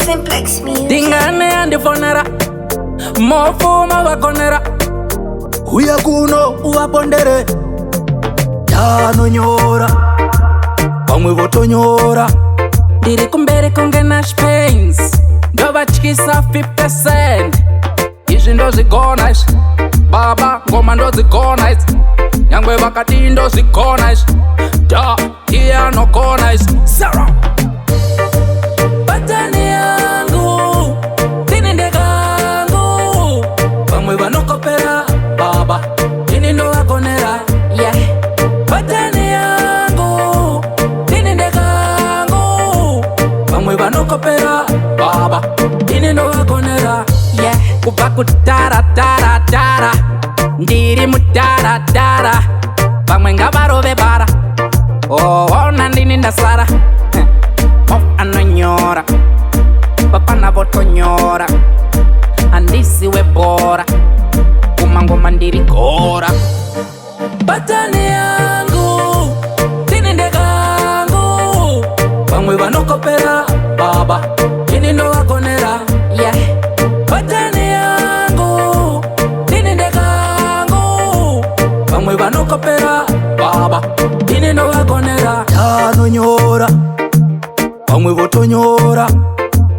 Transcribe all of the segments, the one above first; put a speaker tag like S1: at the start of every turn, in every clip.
S1: Simplex Music.
S2: Dingane andifonera mofuma vakonera
S3: uya kuno uwapondere yanonyora vamwe votonyora
S2: ndiri kumberi kunge nashpains ndovatyisa 50%. Izvi ndozvigona izvi baba ngoma ndodzigona idzi nyangwe vakati ndozvigona izvi da iye anogona izvi Sarah. Batani yangu tini ndekangu vamwe vanokopera baba ini ndovakonera yeah. Batani yangu tini ndekangu vamwe vanokopera baba ini ndovakonera yeah. Kubva kutaratara ndiri mutaratara vamwe ngavarove bara ona ndini ndasara anonyora vapana votonyora handisiwe bora kumangoma ndiri gora. Batani yangu tini ndekangu vamwe vanokopera baba ini ndovakonera yeah. Batani yangu tini ndekangu vamwe vanokopera baba ini ndovakonera
S3: yanonyora vamwe votonyora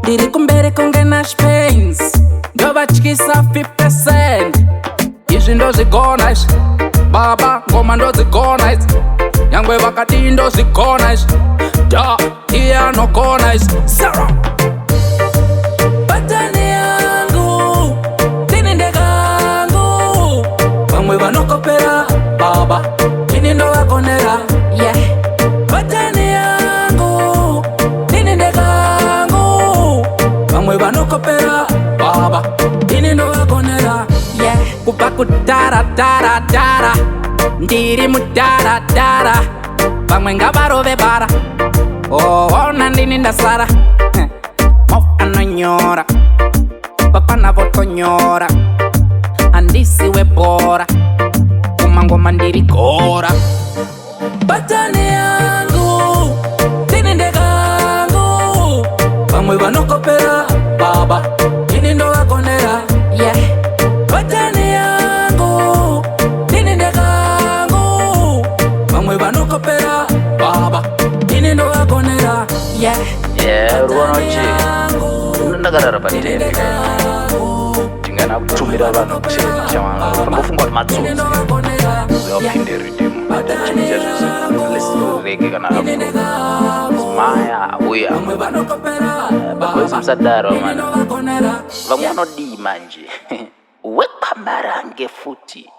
S2: ndiri kumberi kunge nashpains ndovatyisa 50%. Izvi ndozvigona izvi baba ngoma ndodzigona idzi nyangwe vakati ndozvigona izvi da iye anogona izvi Sarah. Batani yangu tini ndekangu vamwe vanokopera baba ini ndovakonera yeah. Batani yangu tini ndekangu vamwe vanokopera baba ini ndovakonera yeah. Kubva kutaratara ndiri mutaratara vamwe ngavarove bara ona ndini ndasara anonyora vapana votonyora handisiwe bora kumangoma ndiri gora. Batani yangu tini ndekangu vamwe vanokopera baba ini ndovakonera yeah. Batani yangu tini ndekangu vamwe vanokopera baba ini ndovakonera yeah.
S4: Ruwanochi ndakarara patende tingana kutumira vanhu kuchema pambofungwa kuti matsotsi zopinde ridhimu chimija zvezvirege kana maya uya bakwezi musadaro mani vamwe vanodii manje wekwamarange futi